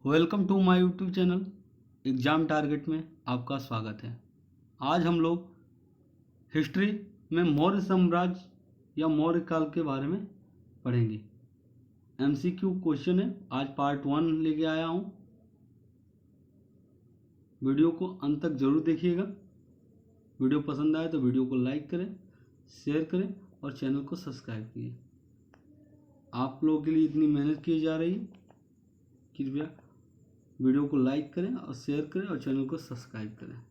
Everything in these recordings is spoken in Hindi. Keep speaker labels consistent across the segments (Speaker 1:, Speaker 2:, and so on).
Speaker 1: Welcome to my YouTube channel exam target में आपका स्वागत है। आज हम लोग हिस्ट्री में मौर्य साम्राज्य या मौर्य काल के बारे में पढ़ेंगे। एमसीक्यू क्वेश्चन है, आज पार्ट 1 लेके आया हूँ। वीडियो को अंत तक ज़रूर देखिएगा। वीडियो पसंद आए तो वीडियो को लाइक करें, शेयर करें और चैनल को सब्सक्राइब कीजिए। आप लोगों के लिए इतनी मेहनत की जा रही है, कृपया वीडियो को लाइक करें और शेयर करें और चैनल को सब्सक्राइब करें।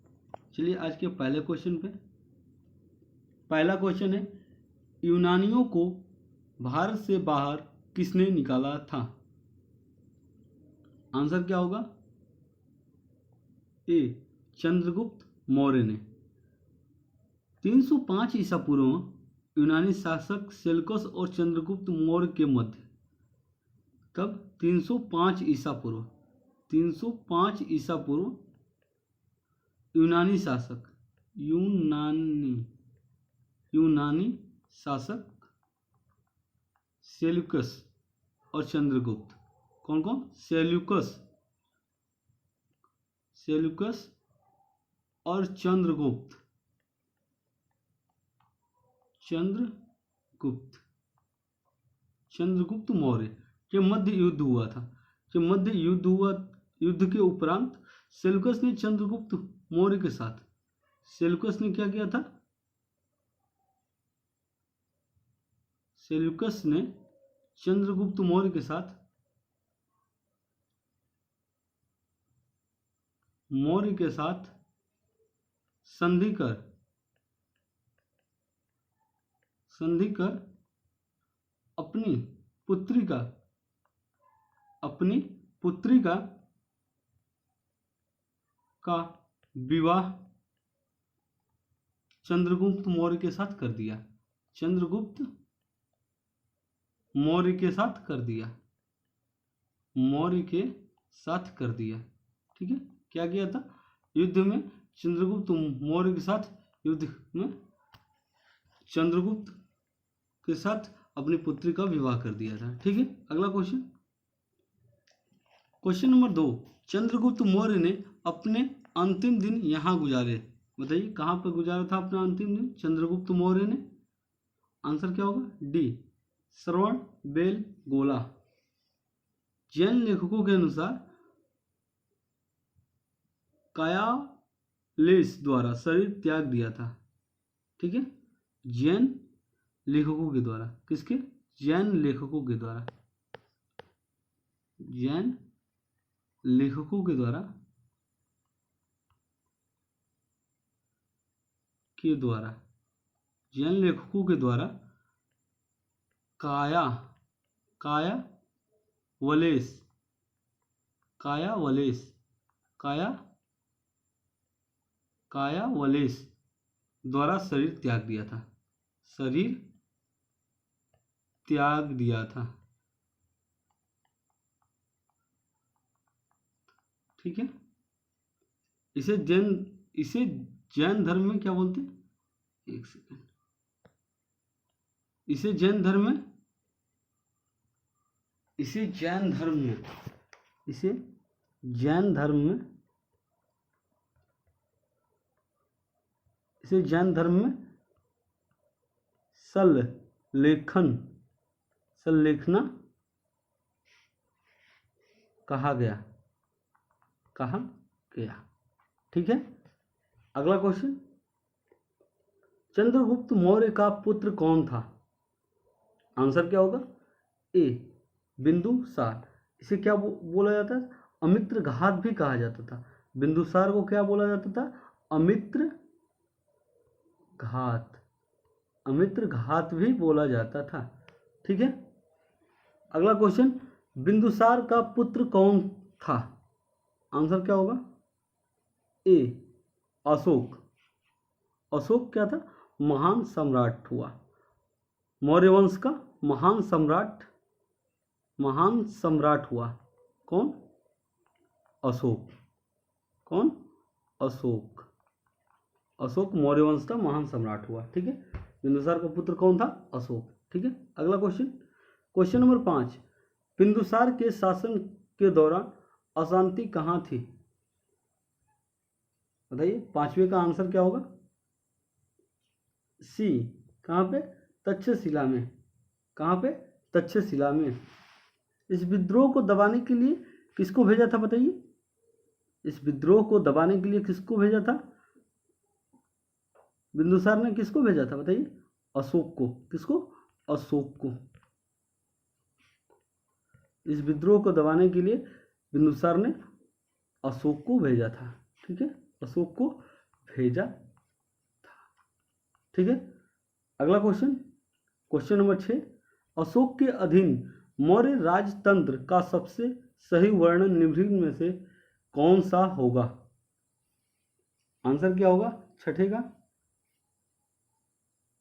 Speaker 1: चलिए आज के पहले क्वेश्चन पे। पहला क्वेश्चन है, यूनानियों को भारत से बाहर किसने निकाला था? आंसर क्या होगा? ए, चंद्रगुप्त मौर्य ने। 305 ईसा पूर्व यूनानी शासक सेल्यूकस और चंद्रगुप्त मौर्य के मध्य, कब? 305 ईसा पूर्व। 305 ईसा पूर्व यूनानी शासक सेल्यूकस और चंद्रगुप्त, कौन कौन? सेल्यूकस और चंद्रगुप्त मौर्य के मध्य युद्ध हुआ था। युद्ध के उपरांत सेल्यूकस ने चंद्रगुप्त मौर्य के साथ, सेल्यूकस ने क्या किया था? सेल्यूकस ने चंद्रगुप्त मौर्य के साथ संधि कर अपनी पुत्री का विवाह चंद्रगुप्त मौर्य के साथ कर दिया। ठीक है, क्या किया था? युद्ध में चंद्रगुप्त मौर्य के साथ चंद्रगुप्त के साथ अपनी पुत्री का विवाह कर दिया था। ठीक है, अगला क्वेश्चन नंबर 2, चंद्रगुप्त मौर्य ने अपने अंतिम दिन यहाँ गुजारे। बताइए कहाँ पर गुजारा था अपना अंतिम दिन चंद्रगुप्त मौर्य ने? आंसर क्या होगा? डी, श्रवण बेल गोला। जैन लेखकों के अनुसार कायालेस द्वारा शरीर त्याग दिया था। ठीक है, जैन लेखकों के द्वारा। किसके? जैन लेखकों के द्वारा। जैन लेखकों के द्वारा कायावलेस द्वारा शरीर त्याग दिया था। ठीक है, इसे जैन धर्म में क्या बोलते हैं? एक सेकंड, इसे जैन धर्म में सल्लेखना कहा गया। ठीक है, अगला क्वेश्चन, चंद्रगुप्त मौर्य का पुत्र कौन था? आंसर क्या होगा? ए, बिंदुसार। इसे क्या बोला जाता है? अमित्र घात भी कहा जाता था। बिंदुसार को क्या बोला जाता था? अमित्र घात भी बोला जाता था। ठीक है, अगला क्वेश्चन, बिंदुसार का पुत्र कौन था? आंसर क्या होगा? ए, अशोक क्या था? महान सम्राट हुआ। मौर्य वंश का महान सम्राट हुआ। कौन? अशोक मौर्य वंश का महान सम्राट हुआ। ठीक है, बिंदुसार का पुत्र कौन था? अशोक। ठीक है, अगला क्वेश्चन नंबर 5, बिंदुसार के शासन के दौरान अशांति कहाँ थी? बताइए, पांचवे का आंसर क्या होगा? सी। कहाँ पे? तक्षशिला में। कहाँ पे? तक्षशिला में। इस विद्रोह को दबाने के लिए किसको भेजा था बताइए? इस विद्रोह को दबाने के लिए किसको भेजा था? बिंदुसार ने किसको भेजा था बताइए? अशोक को। किसको? अशोक को। इस विद्रोह को दबाने के लिए बिंदुसार ने अशोक को भेजा था। ठीक है, अशोक को भेजा था। ठीक है, अगला क्वेश्चन, क्वेश्चन नंबर 6। अशोक के अधीन मौर्य राजतंत्र का सबसे सही वर्णन निम्नलिखित में से कौन सा होगा? आंसर क्या होगा छठे का?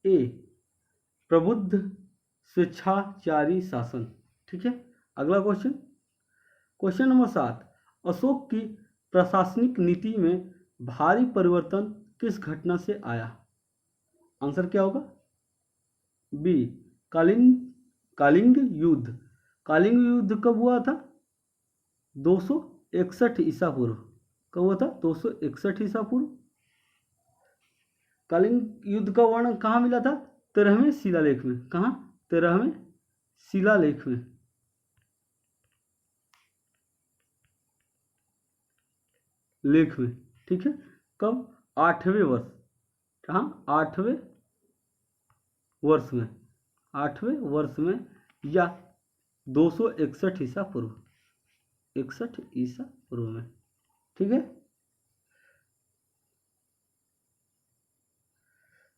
Speaker 1: ए, प्रबुद्ध स्वेच्छाचारी शासन। ठीक है, अगला क्वेश्चन, क्वेश्चन नंबर 7। अशोक की प्रशासनिक नीति में भारी परिवर्तन किस घटना से आया? आंसर क्या होगा? बी, कलिंग युद्ध। कलिंग युद्ध कब हुआ था? 261 ईसा पूर्व। कब हुआ था? 261 ईसा पूर्व। कलिंग युद्ध का वर्णन कहाँ मिला था? 13वें शिलालेख में। कहाँ? 13वें शिलालेख में। लेख में। ठीक है, कब? 8वें वर्ष। कहाँ? 8वें वर्ष में। 8वें वर्ष में या 261 ईसा पूर्व। 61 ईसा पूर्व में। ठीक है,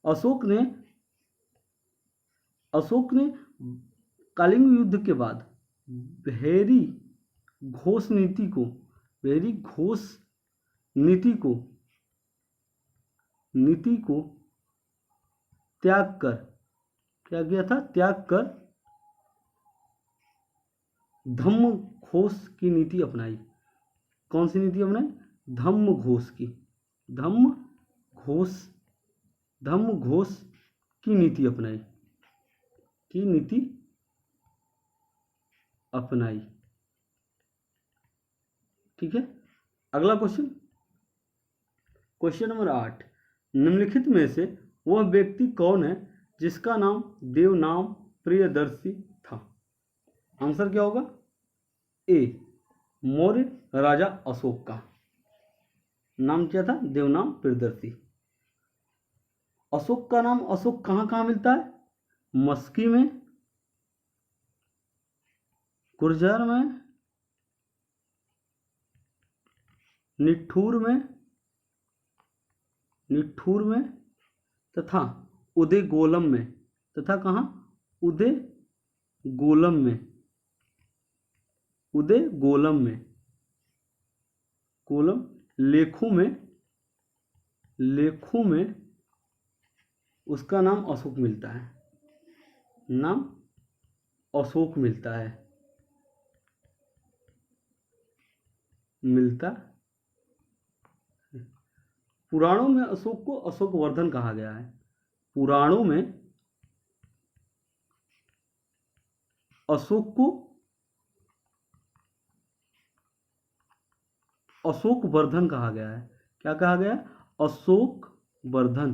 Speaker 1: अशोक ने कलिंग युद्ध के बाद भेरी घोष नीति को त्याग कर, क्या किया था? त्याग कर धम्म घोष की नीति अपनाई। कौन सी नीति अपनाई? धम्म घोष की। धम्म घोष की नीति अपनाई। ठीक है, अगला क्वेश्चन, क्वेश्चन नंबर 8। निम्नलिखित में से वह व्यक्ति कौन है जिसका नाम देवनाम प्रियदर्शी था? आंसर क्या होगा? ए, मौर्य राजा अशोक का नाम क्या था? देवनाम प्रियदर्शी। अशोक का नाम अशोक कहाँ कहाँ मिलता है? मस्की में, गुर्जर में, निठूर में तथा उदयगोलम में। तथा कहाँ? उदयगोलम में। कोलम लेखों में उसका नाम अशोक मिलता है। नाम अशोक मिलता है। पुराणों में अशोक को अशोकवर्धन कहा गया है। पुराणों में अशोक को अशोकवर्धन कहा गया है। क्या कहा गया? अशोकवर्धन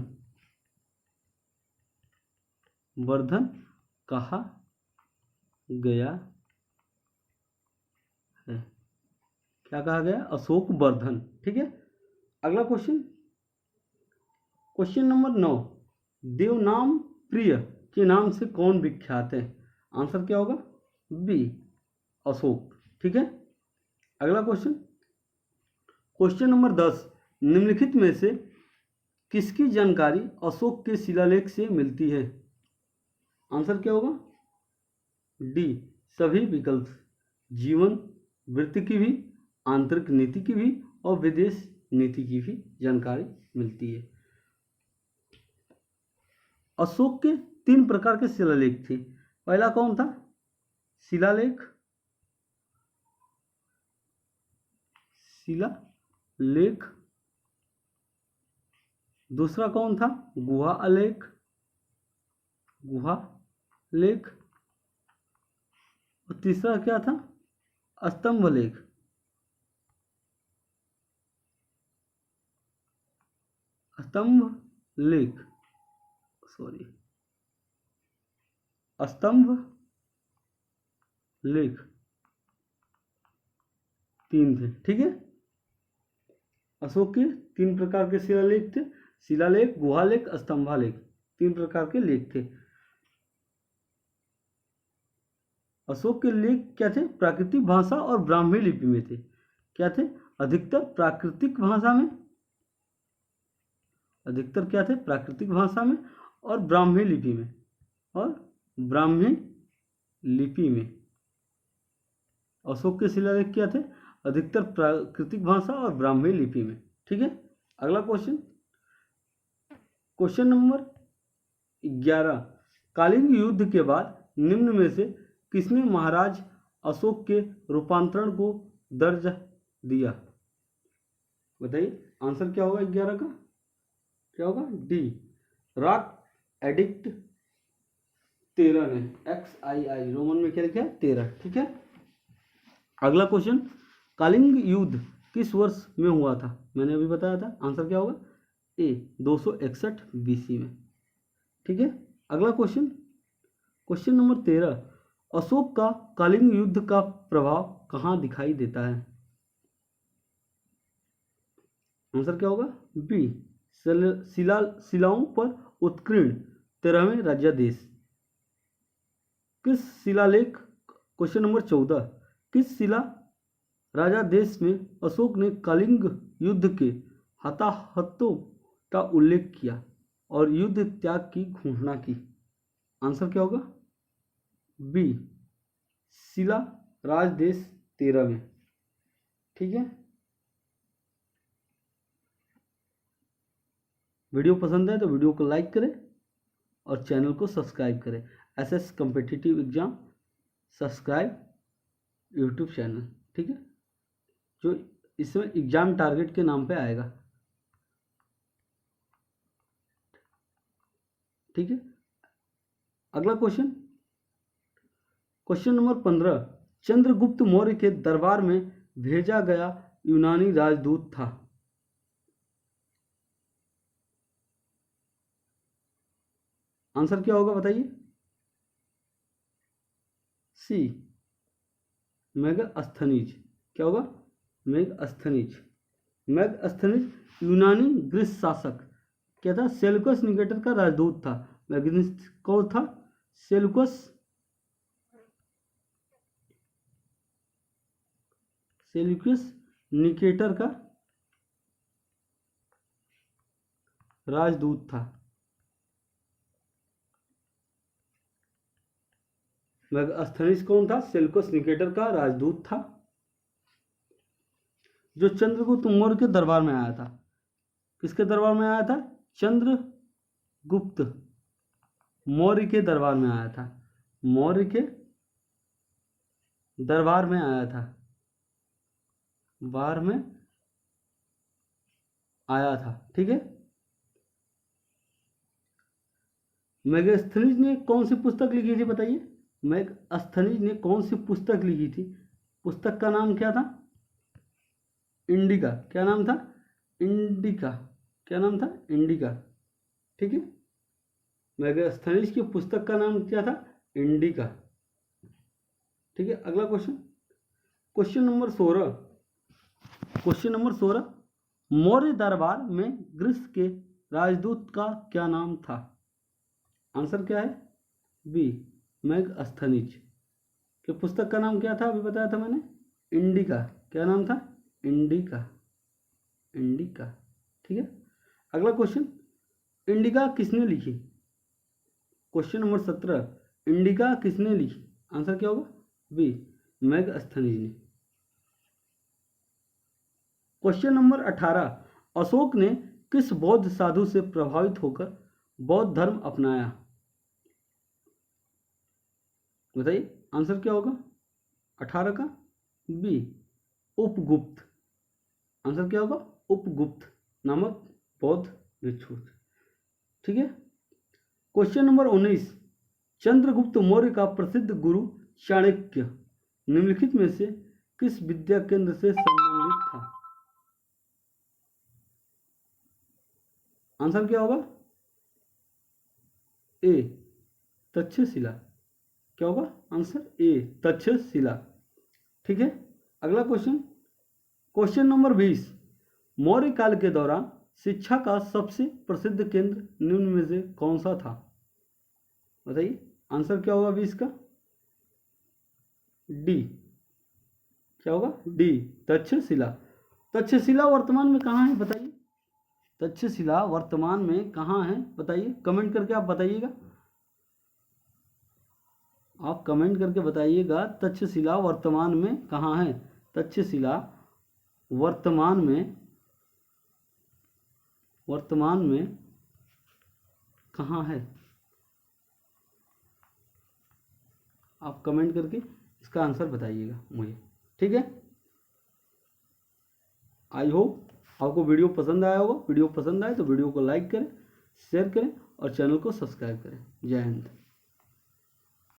Speaker 1: कहा गया है। क्या कहा गया? अशोकवर्धन। ठीक है, अगला क्वेश्चन, क्वेश्चन नंबर 9। देवनाम प्रिय के नाम से कौन विख्यात है? आंसर क्या होगा? बी, अशोक। ठीक है, अगला क्वेश्चन, क्वेश्चन नंबर 10। निम्नलिखित में से किसकी जानकारी अशोक के शिलालेख से मिलती है? आंसर क्या होगा? डी, सभी विकल्प। जीवन वृत्ति की भी, आंतरिक नीति की भी और विदेश नीति की भी जानकारी मिलती है। अशोक के 3 प्रकार के शिलालेख थे। पहला कौन था? शिलालेख दूसरा कौन था? गुहा लेख और तीसरा क्या था? स्तंभ लेख। स्तंभ लेख, सॉरी, स्तंभ लेख 3 थे। ठीक है, अशोक के 3 प्रकार के शिलालेख थे, शिलालेख, गुहालेख, स्तंभालेख, 3 प्रकार के लेख थे। अशोक के लेख क्या थे? प्राकृतिक भाषा और ब्राह्मी लिपि में थे। क्या थे? अधिकतर प्राकृतिक भाषा में, अधिकतर क्या थे? प्राकृतिक भाषा में और ब्राह्मी लिपि में, और ब्राह्मी लिपि में। अशोक के शिलालेख क्या थे? अधिकतर प्राकृतिक भाषा और ब्राह्मी लिपि में। ठीक है, अगला क्वेश्चन, क्वेश्चन नंबर 11, कलिंग युद्ध के बाद निम्न में से किसने महाराज अशोक के रूपांतरण को दर्ज दिया? बताइए, आंसर क्या होगा 11 का? क्या होगा? डी, रॉक एडिक्ट 13 ने, XII रोमन में क्या लिखा है? 13। ठीक है, अगला क्वेश्चन, कलिंग युद्ध किस वर्ष में हुआ था? मैंने अभी बताया था, आंसर क्या होगा? ए, 261 BC में। ठीक है, अगला क्वेश्चन, क्वेश्चन नंबर 13, अशोक का कलिंग युद्ध का प्रभाव कहाँ दिखाई देता है? आंसर क्या होगा? बी, शिलाओं पर उत्कीर्ण 13वें राज्यादेश। किस शिलालेख, क्वेश्चन नंबर 14, किस शिला राजादेश में अशोक ने कलिंग युद्ध के हताहतों का उल्लेख किया और युद्ध त्याग की घोषणा की? आंसर क्या होगा? बी, शिला राजदेश 13 में। ठीक है, वीडियो पसंद है तो वीडियो को लाइक करें और चैनल को सब्सक्राइब करें। SS competitive exam subscribe YouTube channel. ठीक है, जो इसमें एग्जाम टारगेट के नाम पे आएगा। ठीक है, अगला question, question number 15, Chandragupta Maurya के दरबार में भेजा गया यूनानी राजदूत था? आंसर क्या होगा बताइए? सी, मेगास्थनीज। क्या होगा? मेगास्थनीज। मेगास्थनीज यूनानी ग्रीस शासक क्या था? सेल्यूकस निकेटर का राजदूत था। मैग्निस कौन था? सेल्यूकस निकेटर का राजदूत था। मेगास्थनीज कौन था? सेल्यूकस निकेटर का राजदूत था, जो चंद्रगुप्त मौर्य के दरबार में आया था। किसके दरबार में आया था? चंद्रगुप्त मौर्य के दरबार में आया था। मौर्य के दरबार में आया था, बार में आया था। ठीक है, मेगास्थनीज ने कौन सी पुस्तक लिखी थी बताइए? मेगास्थनीज ने कौन सी पुस्तक लिखी थी? पुस्तक का नाम क्या था? इंडिका। क्या नाम था? इंडिका। क्या नाम था? इंडिका। ठीक है, मेगास्थनीज की पुस्तक का नाम क्या था? इंडिका। ठीक है, अगला question, question number 16, question number 16, Maurya दरबार में ग्रीस के राजदूत का क्या नाम था? आंसर क्या है? बी, मेगास्थनीज। कि पुस्तक का नाम क्या था? अभी बताया था मैंने, इंडिका। क्या नाम था? इंडिका। इंडिका। ठीक है, अगला क्वेश्चन, इंडिका किसने लिखी? क्वेश्चन नंबर 17, इंडिका किसने लिखी? आंसर क्या होगा? बी, मेगास्थनीज ने। क्वेश्चन नंबर 18, अशोक ने किस बौद्ध साधु से प्रभावित होकर बौद्ध धर्म अपनाया? बताइए, आंसर क्या होगा 18 का? बी, उपगुप्त। आंसर क्या होगा? उपगुप्त नामक बौद्ध भिक्षु। ठीक है, क्वेश्चन नंबर 19, चंद्रगुप्त मौर्य का प्रसिद्ध गुरु चाणक्य निम्नलिखित में से किस विद्या केंद्र से संबंधित था? आंसर क्या होगा? ए तक्षशिला। क्या होगा आंसर? ए तक्षशिला। ठीक है, अगला क्वेश्चन, क्वेश्चन नंबर 20, मौर्य काल के दौरान शिक्षा का सबसे प्रसिद्ध केंद्र निम्न में से कौन सा था? बताइए आंसर क्या होगा 20 का? डी। क्या होगा? डी तक्षशिला। तक्षशिला वर्तमान में कहाँ है बताइए? तक्षशिला वर्तमान में कहाँ है बताइए, कमेंट करके आप बताइएगा। आप कमेंट करके बताइएगा तक्षशिला वर्तमान में कहाँ है। तक्षशिला वर्तमान में कहाँ है? आप कमेंट करके इसका आंसर बताइएगा मुझे। ठीक है, आई होप आपको वीडियो पसंद आया होगा। वीडियो पसंद आए तो वीडियो को लाइक करें, शेयर करें और चैनल को सब्सक्राइब करें। जय हिंद।